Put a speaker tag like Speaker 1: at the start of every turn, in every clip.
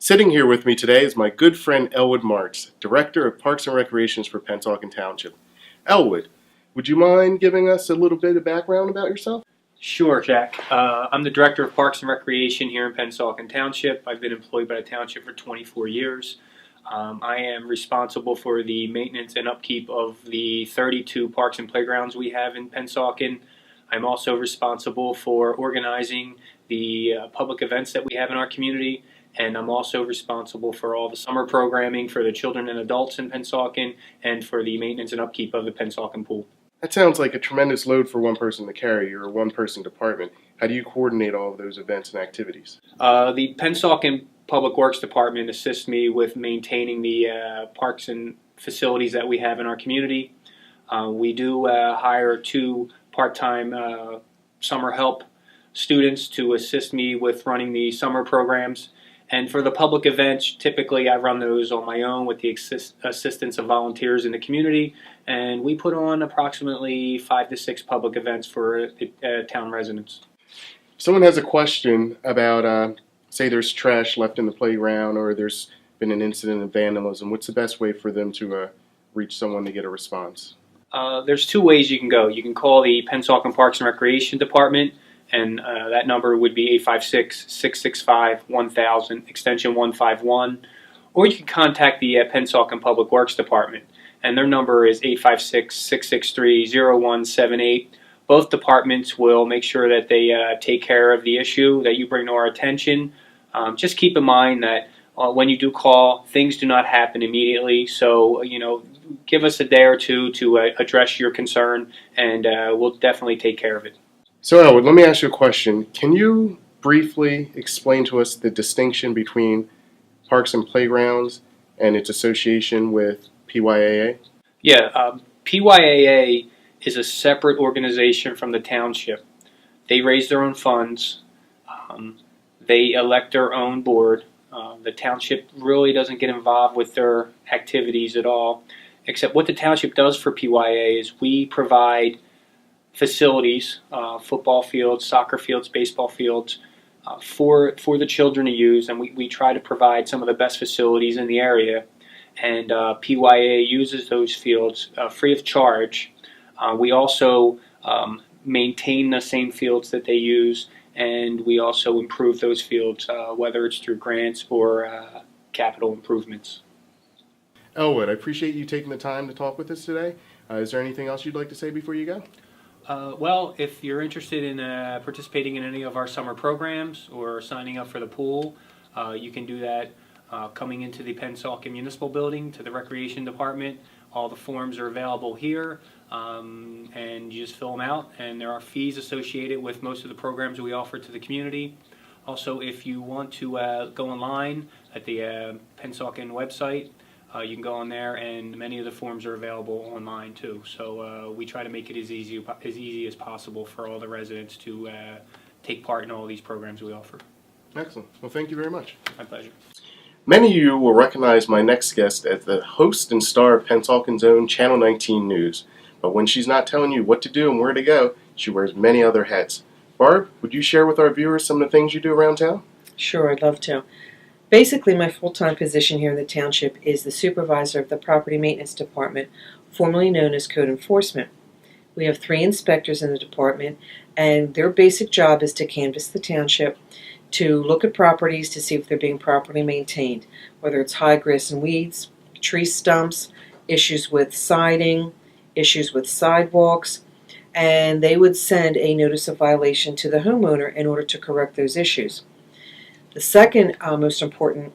Speaker 1: Sitting here with me today is my good friend Elwood Marks, Director of Parks and Recreations for Pennsauken Township. Elwood, would you mind giving us a little bit of background about yourself?
Speaker 2: Sure, Jack. I'm the Director of Parks and Recreation here in Pennsauken Township. I've been employed by the township for 24 years. I am responsible for the maintenance and upkeep of the 32 parks and playgrounds we have in Pennsauken. I'm also responsible for organizing the public events that we have in our community, and I'm also responsible for all the summer programming for the children and adults in Pennsauken and for the maintenance and upkeep of the Pennsauken pool.
Speaker 1: That sounds like a tremendous load for one person to carry. You're a one-person department. How do you coordinate all of those events and activities?
Speaker 2: The Pennsauken Public Works Department assists me with maintaining the parks and facilities that we have in our community. We do hire 2 part-time summer help students to assist me with running the summer programs. And for the public events, typically I run those on my own with the assistance of volunteers in the community, and we put on approximately 5 to 6 public events for the town residents.
Speaker 1: If someone has a question about, say there's trash left in the playground or there's been an incident of vandalism, what's the best way for them to reach someone to get a response?
Speaker 2: There's 2 ways you can go. You can call the Pennsauken Parks and Recreation Department, and that number would be 856-665-1000, extension 151. Or you can contact the Pennsauken Public Works Department, and their number is 856-663-0178. Both departments will make sure that they take care of the issue that you bring to our attention. Just keep in mind that when you do call, things do not happen immediately, so give us a day or two to address your concern, and we'll definitely take care of it.
Speaker 1: So Elwood, let me ask you a question. Can you briefly explain to us the distinction between parks and playgrounds and its association with PYAA?
Speaker 2: Yeah, PYAA is a separate organization from the township. They raise their own funds. They elect their own board. The township really doesn't get involved with their activities at all, except what the township does for PYAA is we provide facilities, football fields, soccer fields, baseball fields, for the children to use, and we try to provide some of the best facilities in the area, and PYAA uses those fields free of charge. We also maintain the same fields that they use, and we also improve those fields, whether it's through grants or capital improvements.
Speaker 1: Elwood, I appreciate you taking the time to talk with us today. Is there anything else you'd like to say before you go?
Speaker 2: Well, if you're interested in participating in any of our summer programs or signing up for the pool, you can do that coming into the Pennsauken Municipal building to the Recreation Department. All the forms are available here, and you just fill them out, and there are fees associated with most of the programs we offer to the community. Also, if you want to go online at the Pennsauken website, you can go on there, and many of the forms are available online too. So we try to make it as easy as possible for all the residents to take part in all these programs we offer.
Speaker 1: Excellent. Well, thank you very much.
Speaker 2: My pleasure.
Speaker 1: Many of you will recognize my next guest as the host and star of Pensauken's own Channel 19 News. But when she's not telling you what to do and where to go, she wears many other hats. Barb, would you share with our viewers some of the things you do around town?
Speaker 3: Sure, I'd love to. Basically, my full-time position here in the township is the supervisor of the Property Maintenance Department, formerly known as Code Enforcement. We have 3 inspectors in the department, and their basic job is to canvass the township, to look at properties to see if they're being properly maintained, whether it's high grass and weeds, tree stumps, issues with siding, issues with sidewalks, and they would send a notice of violation to the homeowner in order to correct those issues. The second most important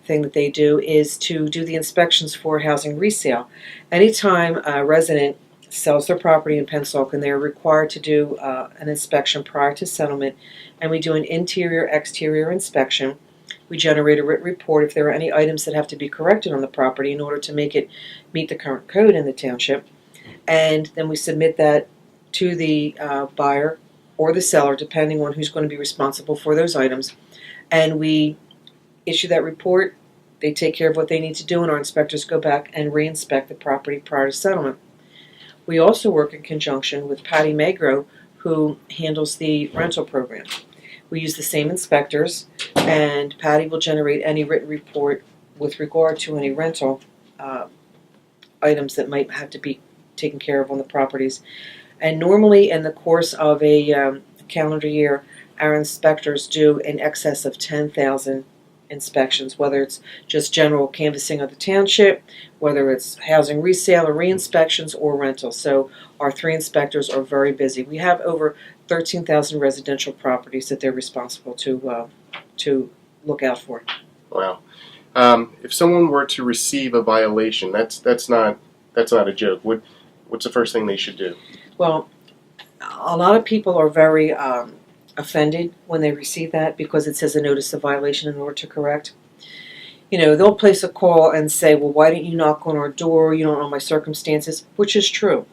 Speaker 3: thing that they do is to do the inspections for housing resale. Anytime a resident sells their property in Pennsauken, they are required to do an inspection prior to settlement, and we do an interior-exterior inspection. We generate a written report if there are any items that have to be corrected on the property in order to make it meet the current code in the township, and then we submit that to the buyer or the seller, depending on who's going to be responsible for those items. And we issue that report, they take care of what they need to do, and our inspectors go back and re-inspect the property prior to settlement. We also work in conjunction with Patty Magro, who handles the rental program. We use the same inspectors, and Patty will generate any written report with regard to any rental items that might have to be taken care of on the properties. And normally in the course of a calendar year, our inspectors do in excess of 10,000 inspections, whether it's just general canvassing of the township, whether it's housing resale or re-inspections or rentals. So our 3 inspectors are very busy. We have over 13,000 residential properties that they're responsible to look out for.
Speaker 1: Wow. If someone were to receive a violation, that's not a joke. What's the first thing they should do?
Speaker 3: Well, a lot of people are very offended when they receive that because it says a notice of violation in order to correct. They'll place a call and say, well, why didn't you knock on our door? You don't know my circumstances, which is true.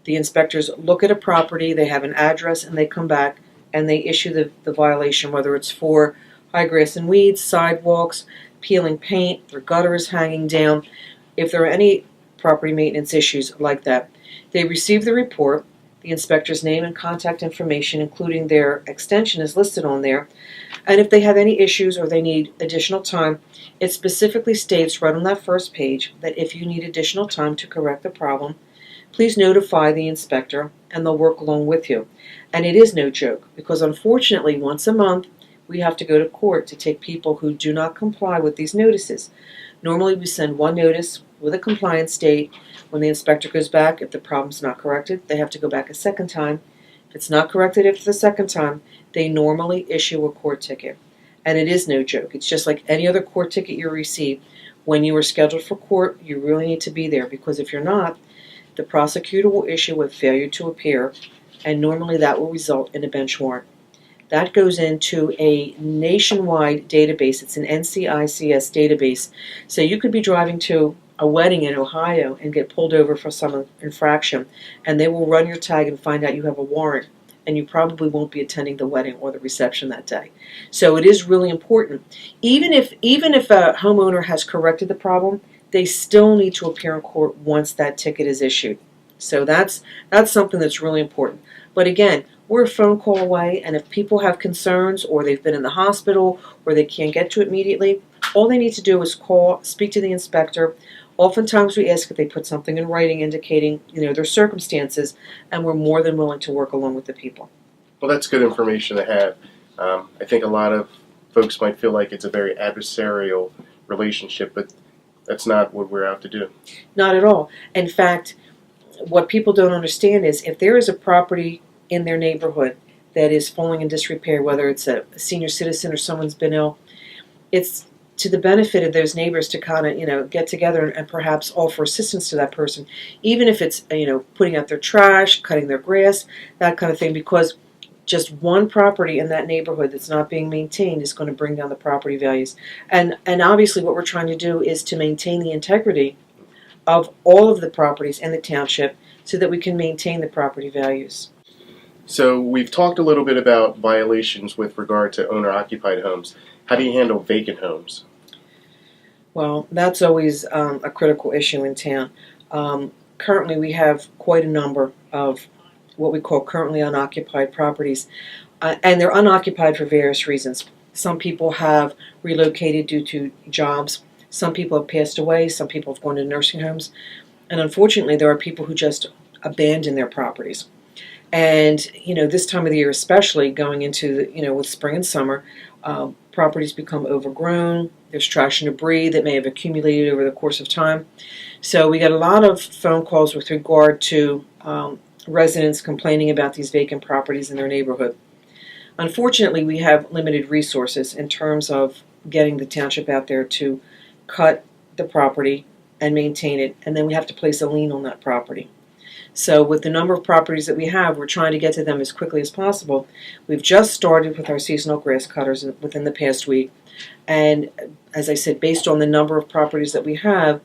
Speaker 3: The inspectors look at a property, they have an address, and they come back and they issue the violation, whether it's for high grass and weeds, sidewalks, peeling paint, or gutters hanging down. If there are any property maintenance issues like that, they receive the report. The inspector's name and contact information, including their extension, is listed on there. And if they have any issues or they need additional time, it specifically states right on that first page that if you need additional time to correct the problem, please notify the inspector and they'll work along with you. And it is no joke, because unfortunately once a month we have to go to court to take people who do not comply with these notices. Normally we send one notice with a compliance date. When the inspector goes back, if the problem's not corrected, they have to go back a second time. If it's not corrected after the second time, they normally issue a court ticket. And it is no joke. It's just like any other court ticket you receive. When you are scheduled for court, you really need to be there, because if you're not, the prosecutor will issue a failure to appear, and normally that will result in a bench warrant. That goes into a nationwide database. It's an NCICS database. So you could be driving to a wedding in Ohio and get pulled over for some infraction, and they will run your tag and find out you have a warrant, and you probably won't be attending the wedding or the reception that day. So it is really important. Even if a homeowner has corrected the problem, they still need to appear in court once that ticket is issued. So that's something that's really important. But again, we're a phone call away, and if people have concerns or they've been in the hospital or they can't get to it immediately, all they need to do is call, speak to the inspector. Oftentimes we ask if they put something in writing indicating their circumstances, and we're more than willing to work along with the people.
Speaker 1: Well, that's good information to have. I think a lot of folks might feel like it's a very adversarial relationship, but that's not what we're out to do.
Speaker 3: Not at all. In fact, what people don't understand is if there is a property in their neighborhood that is falling in disrepair, whether it's a senior citizen or someone's been ill, it's to the benefit of those neighbors to kind of get together and perhaps offer assistance to that person, even if it's putting out their trash, cutting their grass, that kind of thing, because just one property in that neighborhood that's not being maintained is going to bring down the property values. And obviously what we're trying to do is to maintain the integrity of all of the properties in the township so that we can maintain the property values.
Speaker 1: So we've talked a little bit about violations with regard to owner-occupied homes. How do you handle vacant homes?
Speaker 3: Well, that's always a critical issue in town. Currently we have quite a number of what we call currently unoccupied properties, and they're unoccupied for various reasons. Some people have relocated due to jobs, some people have passed away, some people have gone to nursing homes, and unfortunately there are people who just abandon their properties. And this time of the year, especially going into with spring and summer, properties become overgrown. There's trash and debris that may have accumulated over the course of time. So we get a lot of phone calls with regard to residents complaining about these vacant properties in their neighborhood. Unfortunately, we have limited resources in terms of getting the township out there to cut the property and maintain it, and then we have to place a lien on that property. So with the number of properties that we have, we're trying to get to them as quickly as possible. We've just started with our seasonal grass cutters within the past week, and as I said, based on the number of properties that we have,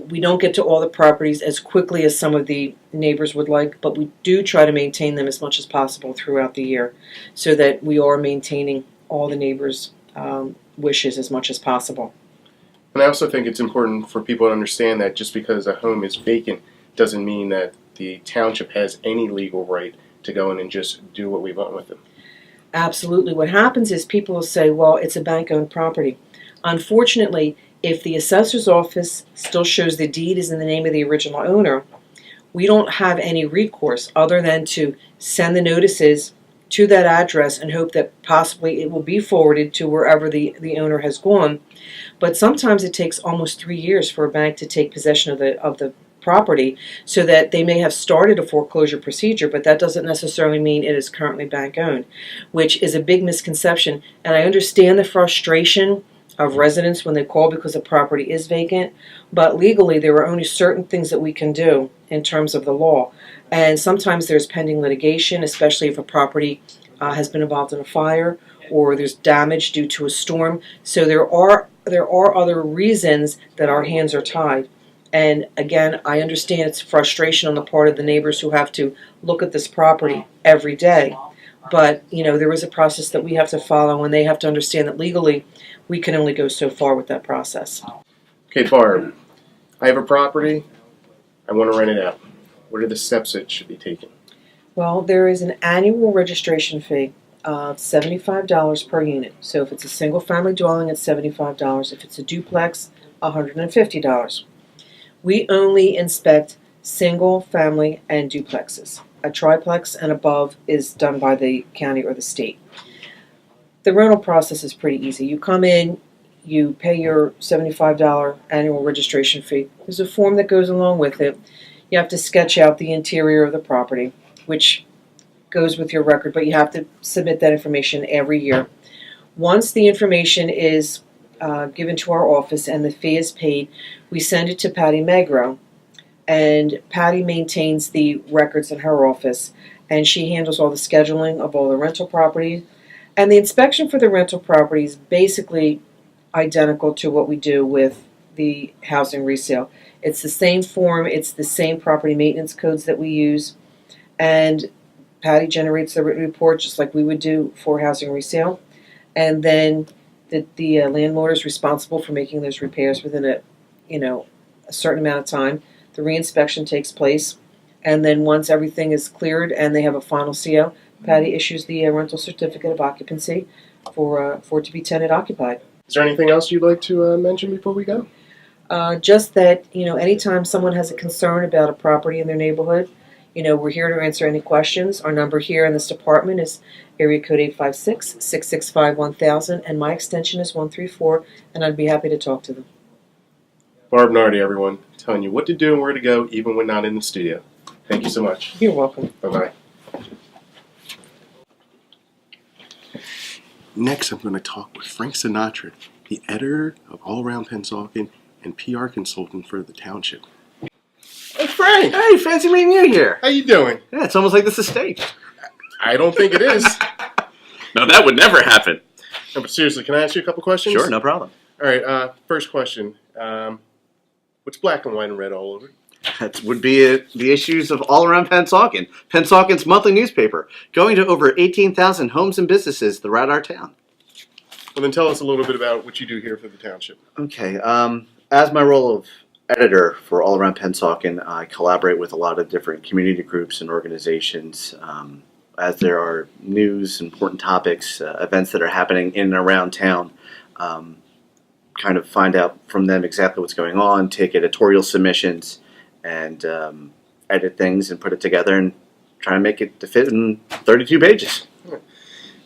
Speaker 3: we don't get to all the properties as quickly as some of the neighbors would like, but we do try to maintain them as much as possible throughout the year so that we are maintaining all the neighbors' wishes as much as possible.
Speaker 1: And I also think it's important for people to understand that just because a home is vacant doesn't mean that the township has any legal right to go in and just do what we want with them.
Speaker 3: Absolutely. What happens is people will say, well, it's a bank-owned property. Unfortunately, if the assessor's office still shows the deed is in the name of the original owner, we don't have any recourse other than to send the notices to that address and hope that possibly it will be forwarded to wherever the owner has gone. But sometimes it takes almost 3 years for a bank to take possession of the property, so that they may have started a foreclosure procedure, but that doesn't necessarily mean it is currently bank owned, which is a big misconception. And I understand the frustration of residents when they call because the property is vacant, but legally there are only certain things that we can do in terms of the law. And sometimes there's pending litigation, especially if a property has been involved in a fire or there's damage due to a storm. So there are other reasons that our hands are tied. And again, I understand it's frustration on the part of the neighbors who have to look at this property every day. But, there is a process that we have to follow, and they have to understand that legally we can only go so far with that process.
Speaker 1: Okay, Barb, I have a property. I want to rent it out. What are the steps that should be taken?
Speaker 3: Well, there is an annual registration fee of $75 per unit. So if it's a single-family dwelling, it's $75. If it's a duplex, $150. We only inspect single family and duplexes. A triplex and above is done by the county or the state. The rental process is pretty easy. You come in, you pay your $75 annual registration fee. There's a form that goes along with it. You have to sketch out the interior of the property, which goes with your record, but you have to submit that information every year. Once the information is given to our office and the fee is paid, we send it to Patty Magro, and Patty maintains the records in her office, and she handles all the scheduling of all the rental properties. And the inspection for the rental property is basically identical to what we do with the housing resale. It's the same form, it's the same property maintenance codes that we use, and Patty generates the written report just like we would do for housing resale. And then the landlord is responsible for making those repairs within a certain amount of time. The reinspection takes place, and then once everything is cleared and they have a final CO, Patty issues the rental certificate of occupancy for it to be tenant occupied.
Speaker 1: Is there anything else you'd like to mention before we go?
Speaker 3: Just that, anytime someone has a concern about a property in their neighborhood, we're here to answer any questions. Our number here in this department is area code 856-665-1000, and my extension is 134, and I'd be happy to talk to them.
Speaker 1: Barb Nardi, everyone, telling you what to do and where to go, even when not in the studio. Thank you so much.
Speaker 3: You're welcome.
Speaker 1: Bye-bye. Next, I'm going to talk with Frank Sinatra, the editor of Around Penn and PR consultant for the township. Hey, Frank!
Speaker 4: Hey, fancy meeting you here.
Speaker 1: How you doing?
Speaker 4: Yeah, it's almost like this is staged.
Speaker 1: I don't think it is.
Speaker 4: No, that would never happen.
Speaker 1: No, but seriously, can I ask you a couple questions?
Speaker 4: Sure, no problem.
Speaker 1: All right, first question. What's black and white and red all over?
Speaker 4: That would be the issues of All Around Pennsauken. Pennsauken's monthly newspaper, going to over 18,000 homes and businesses throughout our town.
Speaker 1: Well, then tell us a little bit about what you do here for the township.
Speaker 4: Okay, as my role of editor for All Around Pennsauken, I collaborate with a lot of different community groups and organizations as there are news, important topics, events that are happening in and around town. Kind of find out from them exactly what's going on, take editorial submissions, and edit things and put it together and try to make it to fit in 32 pages.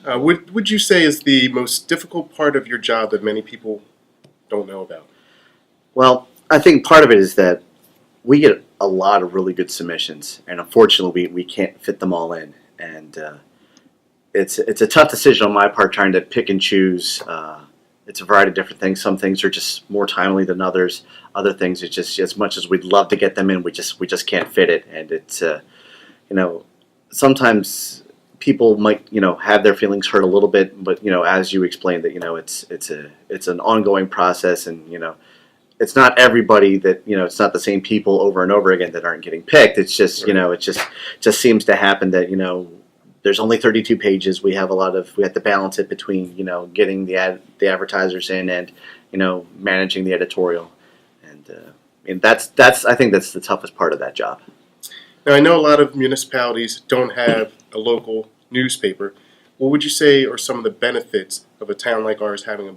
Speaker 1: What would you say is the most difficult part of your job that many people don't know about?
Speaker 4: Well, I think part of it is that we get a lot of really good submissions, and unfortunately we can't fit them all in. And it's a tough decision on my part trying to pick and choose. It's a variety of different things. Some things are just more timely than others. Other things, it's just as much as we'd love to get them in, we just can't fit it. And it's sometimes people might have their feelings hurt a little bit, but as you explained that it's an ongoing process, and it's not everybody that it's not the same people over and over again that aren't getting picked. It's just
Speaker 1: Right.
Speaker 4: it just seems to happen that there's only 32 pages. We have to balance it between getting the advertisers in and managing the editorial, and that's I think that's the toughest part of that job.
Speaker 1: Now, I know a lot of municipalities don't have a local newspaper. What would you say are some of the benefits of a town like ours having a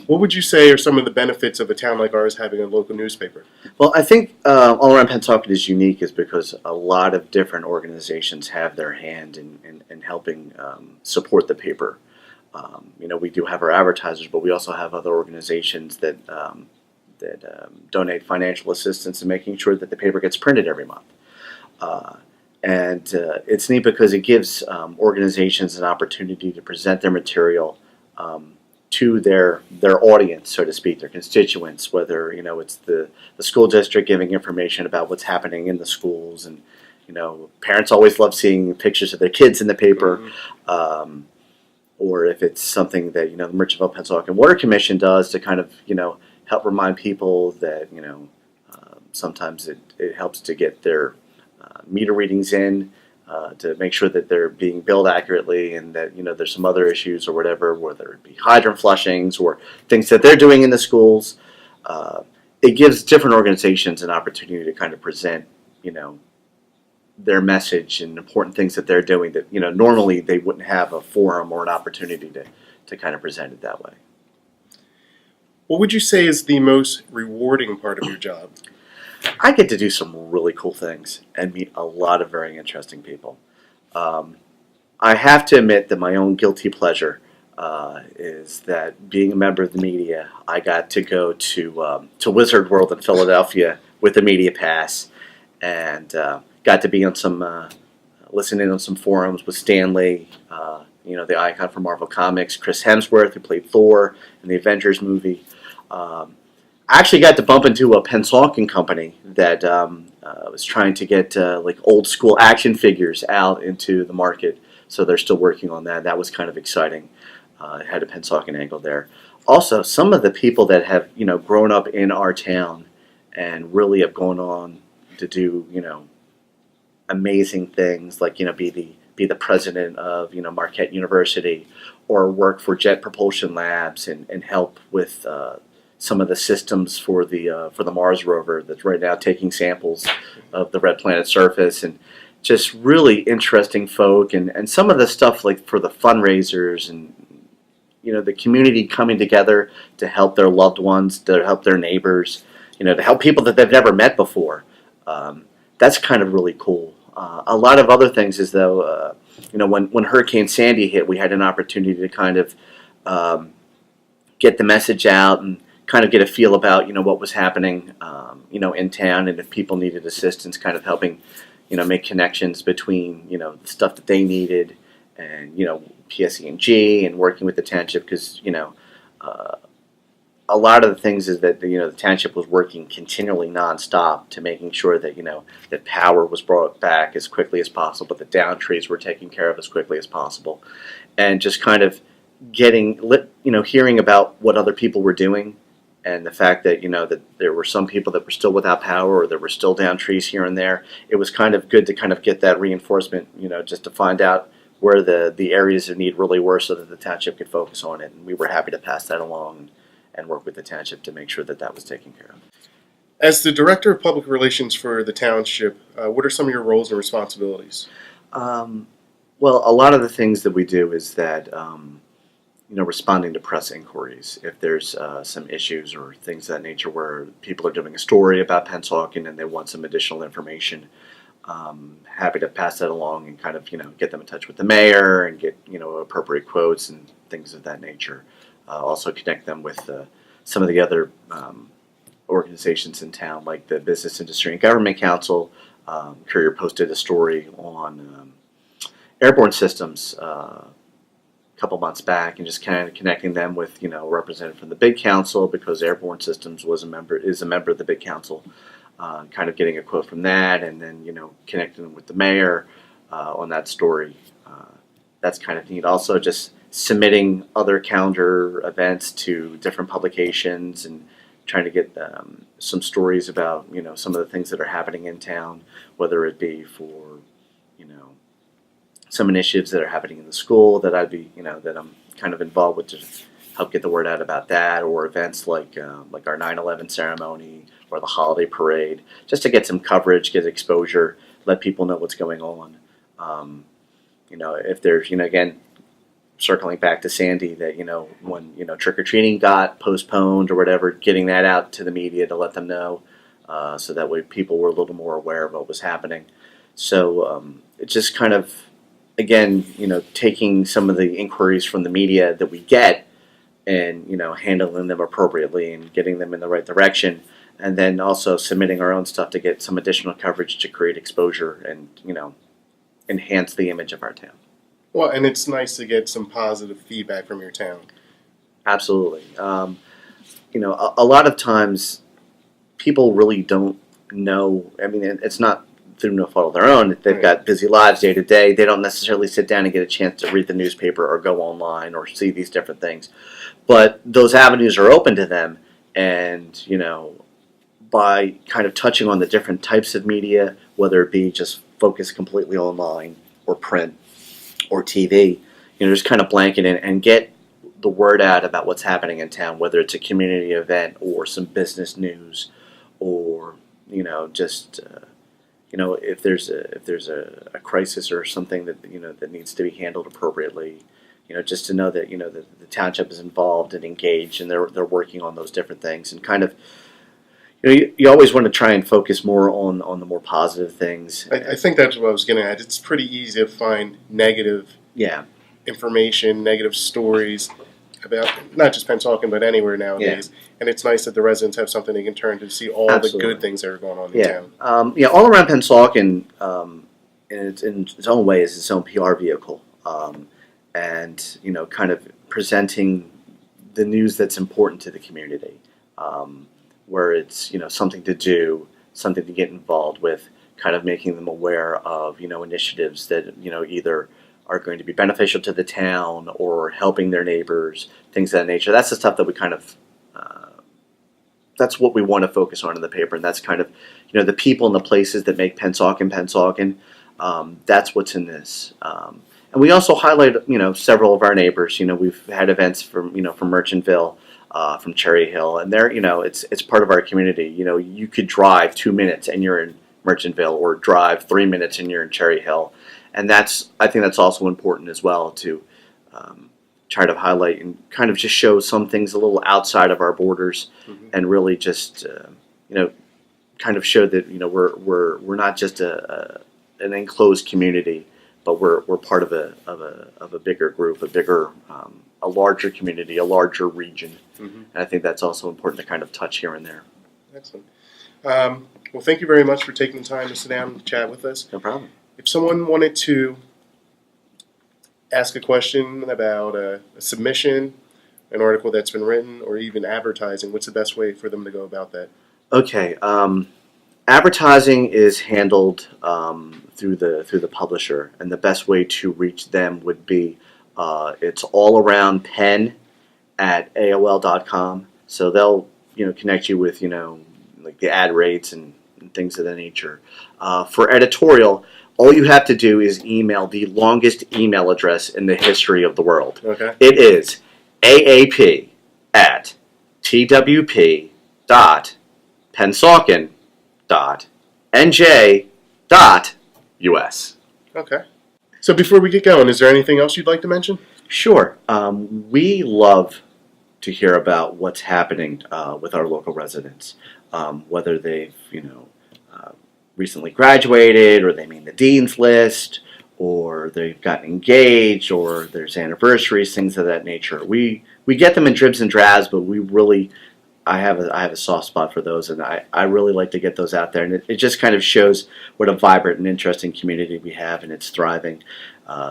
Speaker 1: What would you say are some of the benefits of a town like ours having a local newspaper?
Speaker 4: Well, I think All Around Pennsauken is unique is because a lot of different organizations have their hand in helping support the paper. We do have our advertisers, but we also have other organizations that donate financial assistance in making sure that the paper gets printed every month. And it's neat because it gives organizations an opportunity to present their material to their audience, so to speak, their constituents, whether it's the school district giving information about what's happening in the schools, and parents always love seeing pictures of their kids in the paper, or if it's something that the Municipal Pennsauken Water Commission does to kind of help remind people that sometimes it helps to get their meter readings in. To make sure that they're being billed accurately, and that there's some other issues or whatever, whether it be hydrant flushings or things that they're doing in the schools. It gives different organizations an opportunity to kind of present their message and important things that they're doing that normally they wouldn't have a forum or an opportunity to kind of present it that way.
Speaker 1: What would you say is the most rewarding part of your job?
Speaker 4: I get to do some really cool things and meet a lot of very interesting people. I have to admit that my own guilty pleasure is that being a member of the media, I got to go to Wizard World in Philadelphia with a media pass, and got to be on some listening on some forums with Stan Lee, the icon from Marvel Comics, Chris Hemsworth, who played Thor in the Avengers movie. I actually got to bump into a Pennsauken company that was trying to get like old school action figures out into the market. So they're still working on that. That was kind of exciting. It had a Pennsauken angle there. Also, some of the people that have grown up in our town and really have gone on to do amazing things, like be the president of Marquette University, or work for Jet Propulsion Labs and help with some of the systems for the Mars rover that's right now taking samples of the red planet surface, and just really interesting folk, and some of the stuff like for the fundraisers and the community coming together to help their loved ones, to help their neighbors, to help people that they've never met before. That's kind of really cool. A lot of other things is though, when Hurricane Sandy hit, we had an opportunity to kind of get the message out and kind of get a feel about what was happening in town, and if people needed assistance, kind of helping make connections between the stuff that they needed and PSE&G, and working with the township, because a lot of the things is that the township was working continually nonstop to making sure that that power was brought back as quickly as possible, that down trees were taken care of as quickly as possible, and just kind of hearing about what other people were doing. And the fact that that there were some people that were still without power, or there were still down trees here and there, it was kind of good to kind of get that reinforcement, just to find out where the areas of need really were, so that the township could focus on it. And we were happy to pass that along and work with the township to make sure that that was taken care of.
Speaker 1: As the Director of Public Relations for the township, what are some of your roles and responsibilities?
Speaker 4: Well, a lot of the things that we do is that responding to press inquiries. If there's some issues or things of that nature where people are doing a story about Pennsauken and they want some additional information, happy to pass that along and kind of get them in touch with the mayor and get appropriate quotes and things of that nature. Also connect them with some of the other organizations in town, like the Business Industry and Government Council. Courier posted a story on airborne systems couple months back, and just kind of connecting them with a representative from the big council, because Airborne Systems is a member of the big council. Kind of getting a quote from that, and then connecting them with the mayor on that story. That's kind of neat. Also, just submitting other calendar events to different publications and trying to get some stories about some of the things that are happening in town, whether it be for some initiatives that are happening in the school that I'd be, that I'm kind of involved with to help get the word out about that, or events like our 9/11 ceremony or the holiday parade, just to get some coverage, get exposure, let people know what's going on. If there's, again, circling back to Sandy, that, when, trick-or-treating got postponed or whatever, getting that out to the media to let them know, so that way people were a little more aware of what was happening. So it's just kind of, again, taking some of the inquiries from the media that we get and, handling them appropriately and getting them in the right direction, and then also submitting our own stuff to get some additional coverage to create exposure and, enhance the image of our town.
Speaker 1: Well, and it's nice to get some positive feedback from your town.
Speaker 4: Absolutely. A lot of times people really don't know. I mean, it's not through no fault of their own. They've got busy lives day to day. They don't necessarily sit down and get a chance to read the newspaper or go online or see these different things. But those avenues are open to them. And, by kind of touching on the different types of media, whether it be just focused completely online or print or TV, just kind of blanket in and get the word out about what's happening in town, whether it's a community event or some business news, or just if there's a crisis or something that that needs to be handled appropriately, just to know that the township is involved and engaged and they're working on those different things, and kind of you always want to try and focus more on the more positive things.
Speaker 1: I think that's what I was getting at. It's pretty easy to find negative information, negative stories about not just Pennsauken, but anywhere nowadays. Yeah. And it's nice that the residents have something they can turn to see all the good things that are going on in town.
Speaker 4: All Around Pennsauken, in its own way, is its own PR vehicle, and kind of presenting the news that's important to the community. Where it's something to do, something to get involved with, kind of making them aware of initiatives that either are going to be beneficial to the town or helping their neighbors, things of that nature. That's the stuff that we kind of that's what we want to focus on in the paper, and that's kind of the people and the places that make Pennsauken. That's what's in this. And we also highlight several of our neighbors. We've had events from from Merchantville. From Cherry Hill, and there, it's part of our community. You could drive 2 minutes and you're in Merchantville, or drive 3 minutes and you're in Cherry Hill, and I think that's also important as well to try to highlight and kind of just show some things a little outside of our borders, and really just kind of show that we're not just an enclosed community, but we're part of a bigger group, a larger community, a larger region. And I think that's also important to kind of touch here and there.
Speaker 1: Excellent. Well, thank you very much for taking the time to sit down and chat with us.
Speaker 4: No problem.
Speaker 1: If someone wanted to ask a question about a submission, an article that's been written, or even advertising, what's the best way for them to go about that? Okay.
Speaker 4: Advertising is handled through the publisher, and the best way to reach them would be it's all around Penn at AOL.com. So they'll connect you with like the ad rates and things of that nature. For editorial, all you have to do is email the longest email address in the history of the world.
Speaker 1: Okay.
Speaker 4: It is aap@twp.pennsauken.nj.us.
Speaker 1: Okay. So before we get going, is there anything else you'd like to mention?
Speaker 4: Sure. We love to hear about what's happening with our local residents, whether they've recently graduated, or they made the dean's list, or they've gotten engaged, or there's anniversaries, things of that nature. We get them in dribs and drabs, but I have a soft spot for those, and I really like to get those out there, and it just kind of shows what a vibrant and interesting community we have, and it's thriving.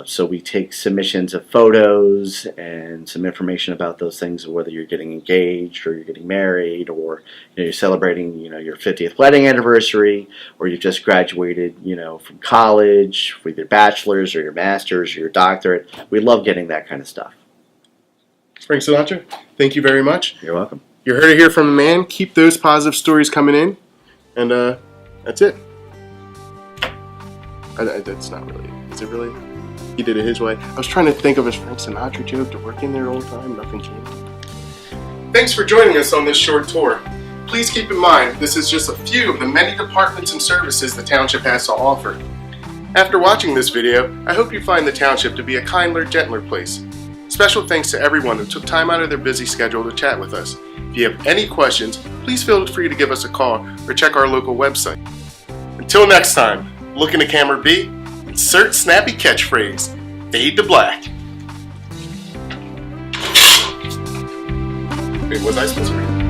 Speaker 4: So we take submissions of photos and some information about those things, whether you're getting engaged or you're getting married, or you're celebrating your 50th wedding anniversary, or you've just graduated from college with your bachelor's or your master's or your doctorate. We love getting that kind of stuff.
Speaker 1: Frank Sinatra, thank you very much.
Speaker 4: You're welcome.
Speaker 1: You heard it here from a man. Keep those positive stories coming in, and that's it. That's not really it. Is it really? He did it his way. I was trying to think of a Frank Sinatra joke to work in there all the time. Nothing came. Thanks for joining us on this short tour. Please keep in mind, this is just a few of the many departments and services the township has to offer. After watching this video, I hope you find the township to be a kinder, gentler place. Special thanks to everyone who took time out of their busy schedule to chat with us. If you have any questions, please feel free to give us a call or check our local website. Until next time, look into camera B, insert snappy catchphrase, fade to black. Wait, was I supposed to read?